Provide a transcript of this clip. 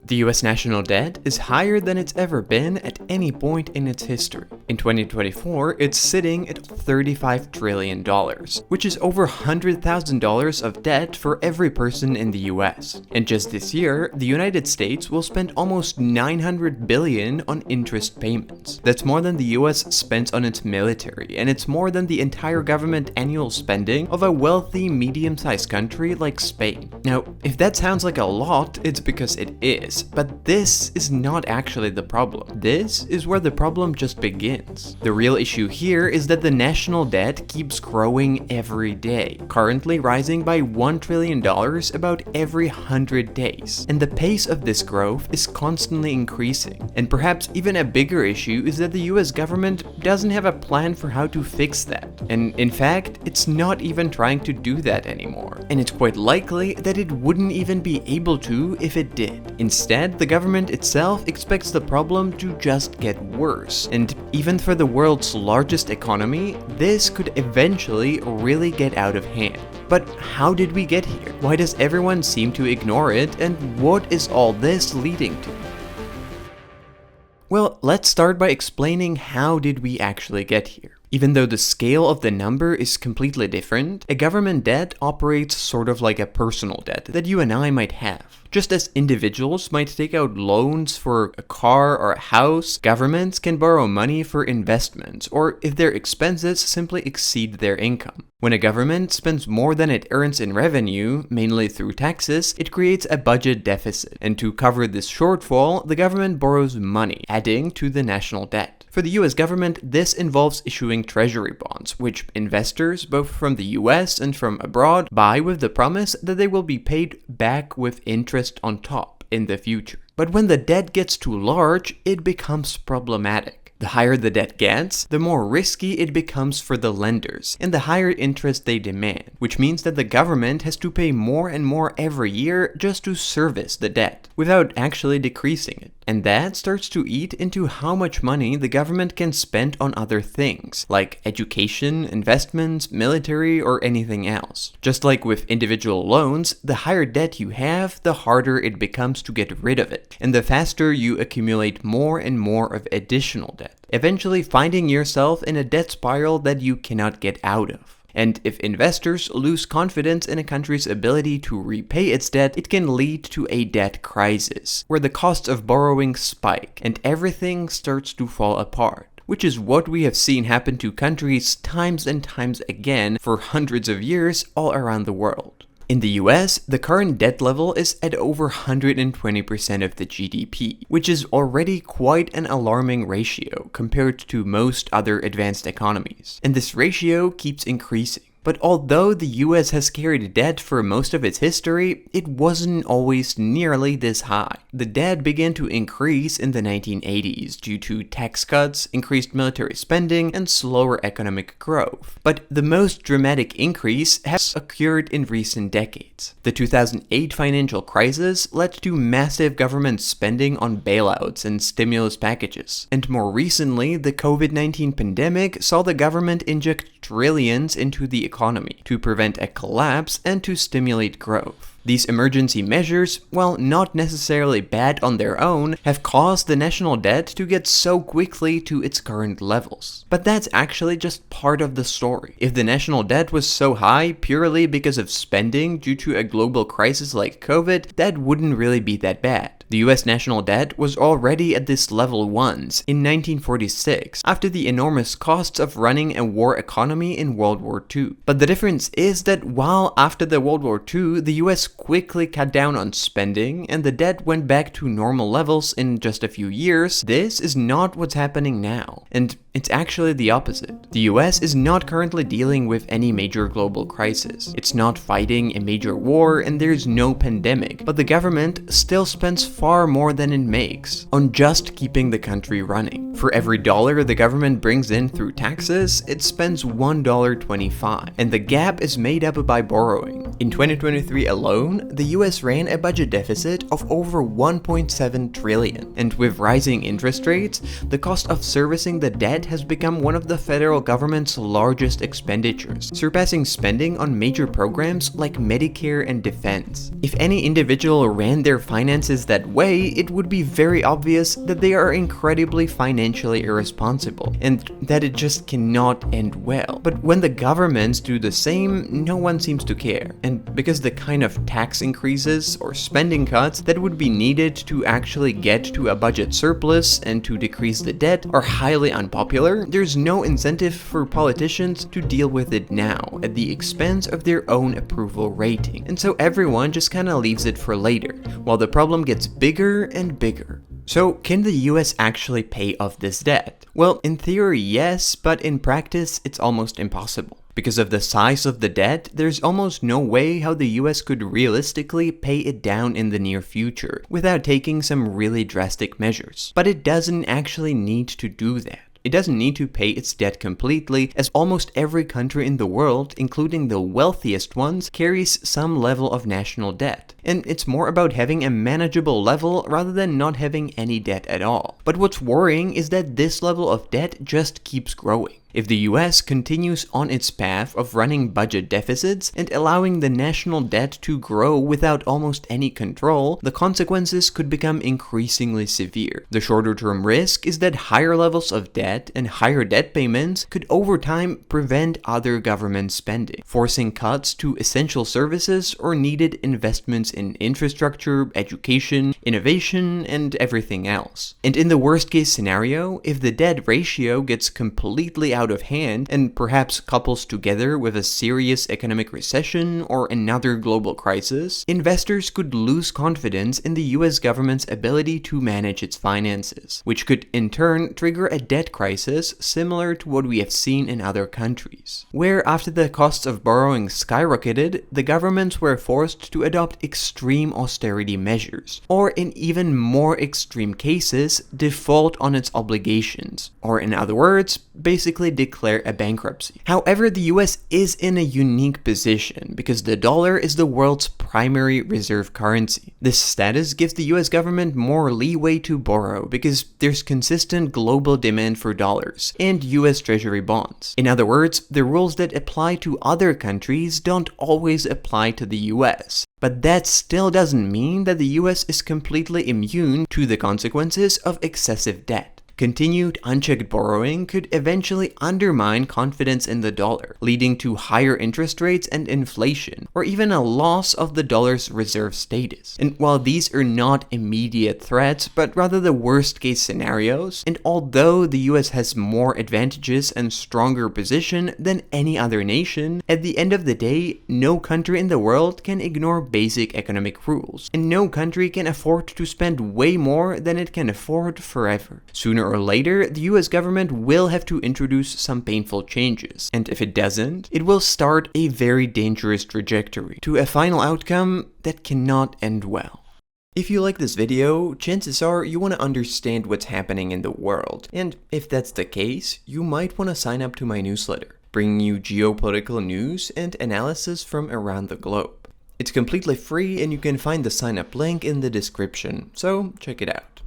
The US national debt is higher than it's ever been at any point in its history. In 2024, it's sitting at $35 trillion, which is over $100,000 of debt for every person in the US. And just this year, the United States will spend almost $900 billion on interest payments. That's more than the US spends on its military, and it's more than the entire government annual spending of a wealthy, medium-sized country like Spain. Now, if that sounds like a lot, it's because it is. But this is not actually the problem. This is where the problem just begins. The real issue here is that the national debt keeps growing every day, currently rising by $1 trillion about every 100 days. And the pace of this growth is constantly increasing. And perhaps even a bigger issue is that the US government doesn't have a plan for how to fix that. And in fact, it's not even trying to do that anymore. And it's quite likely that it wouldn't even be able to if it did. Instead, the government itself expects the problem to just get worse. And even for the world's largest economy, this could eventually really get out of hand. But how did we get here? Why does everyone seem to ignore it? And what is all this leading to? Well, let's start by explaining how did we actually get here. Even though the scale of the number is completely different, a government debt operates sort of like a personal debt that you and I might have. Just as individuals might take out loans for a car or a house, governments can borrow money for investments, or if their expenses simply exceed their income. When a government spends more than it earns in revenue, mainly through taxes, it creates a budget deficit, and to cover this shortfall, the government borrows money, adding to the national debt. For the US government, this involves issuing treasury bonds, which investors, both from the US and from abroad, buy with the promise that they will be paid back with interest on top in the future. But when the debt gets too large, it becomes problematic. The higher the debt gets, the more risky it becomes for the lenders, and the higher interest they demand, which means that the government has to pay more and more every year just to service the debt, without actually decreasing it. And that starts to eat into how much money the government can spend on other things, like education, investments, military, or anything else. Just like with individual loans, the higher debt you have, the harder it becomes to get rid of it, and the faster you accumulate more and more of additional debt, eventually finding yourself in a debt spiral that you cannot get out of. And if investors lose confidence in a country's ability to repay its debt, it can lead to a debt crisis, where the costs of borrowing spike and everything starts to fall apart. Which is what we have seen happen to countries times and times again for hundreds of years all around the world. In the US, the current debt level is at over 120% of the GDP, which is already quite an alarming ratio compared to most other advanced economies. And this ratio keeps increasing. But although the US has carried debt for most of its history, it wasn't always nearly this high. The debt began to increase in the 1980s due to tax cuts, increased military spending, and slower economic growth. But the most dramatic increase has occurred in recent decades. The 2008 financial crisis led to massive government spending on bailouts and stimulus packages. And more recently, the COVID-19 pandemic saw the government inject trillions into the economy to prevent a collapse and to stimulate growth. These emergency measures, while not necessarily bad on their own, have caused the national debt to get so quickly to its current levels. But that's actually just part of the story. If the national debt was so high purely because of spending due to a global crisis like COVID, that wouldn't really be that bad. The US national debt was already at this level once, in 1946, after the enormous costs of running a war economy in World War II. But the difference is that while after the World War II, the US quickly cut down on spending and the debt went back to normal levels in just a few years, this is not what's happening now. And it's actually the opposite. The US is not currently dealing with any major global crisis. It's not fighting a major war and there's no pandemic, but the government still spends far more than it makes on just keeping the country running. For every dollar the government brings in through taxes, it spends $1.25, and the gap is made up by borrowing. In 2023 alone, the US ran a budget deficit of over 1.7 trillion, and with rising interest rates, the cost of servicing the debt has become one of the federal government's largest expenditures, surpassing spending on major programs like Medicare and defense. If any individual ran their finances that way, it would be very obvious that they are incredibly financially irresponsible, and that it just cannot end well. But when the governments do the same, no one seems to care. And because the kind of tax increases or spending cuts that would be needed to actually get to a budget surplus and to decrease the debt are highly unpopular, there's no incentive for politicians to deal with it now at the expense of their own approval rating. And so everyone just kinda leaves it for later, while the problem gets bigger and bigger. So, can the US actually pay off this debt? Well, in theory, yes, but in practice, it's almost impossible. Because of the size of the debt, there's almost no way how the US could realistically pay it down in the near future without taking some really drastic measures. But it doesn't actually need to do that. It doesn't need to pay its debt completely, as almost every country in the world, including the wealthiest ones, carries some level of national debt. And it's more about having a manageable level rather than not having any debt at all. But what's worrying is that this level of debt just keeps growing. If the US continues on its path of running budget deficits and allowing the national debt to grow without almost any control, the consequences could become increasingly severe. The shorter-term risk is that higher levels of debt and higher debt payments could over time prevent other government spending, forcing cuts to essential services or needed investments in infrastructure, education, innovation, and everything else. And in the worst-case scenario, if the debt ratio gets completely out of hand and perhaps couples together with a serious economic recession or another global crisis, investors could lose confidence in the US government's ability to manage its finances, which could in turn trigger a debt crisis similar to what we have seen in other countries, where after the costs of borrowing skyrocketed, the governments were forced to adopt extreme austerity measures, or in even more extreme cases, default on its obligations, or in other words, basically declare a bankruptcy. However, the US is in a unique position because the dollar is the world's primary reserve currency. This status gives the US government more leeway to borrow because there's consistent global demand for dollars and US Treasury bonds. In other words, the rules that apply to other countries don't always apply to the US. But that still doesn't mean that the US is completely immune to the consequences of excessive debt. Continued unchecked borrowing could eventually undermine confidence in the dollar, leading to higher interest rates and inflation, or even a loss of the dollar's reserve status. And while these are not immediate threats, but rather the worst-case scenarios, and although the US has more advantages and stronger position than any other nation, at the end of the day, no country in the world can ignore basic economic rules, and no country can afford to spend way more than it can afford forever. Sooner or later, the US government will have to introduce some painful changes, and if it doesn't, it will start a very dangerous trajectory to a final outcome that cannot end well. If you like this video, chances are you want to understand what's happening in the world, and if that's the case, you might want to sign up to my newsletter, bringing you geopolitical news and analysis from around the globe. It's completely free and you can find the sign up link in the description, so check it out.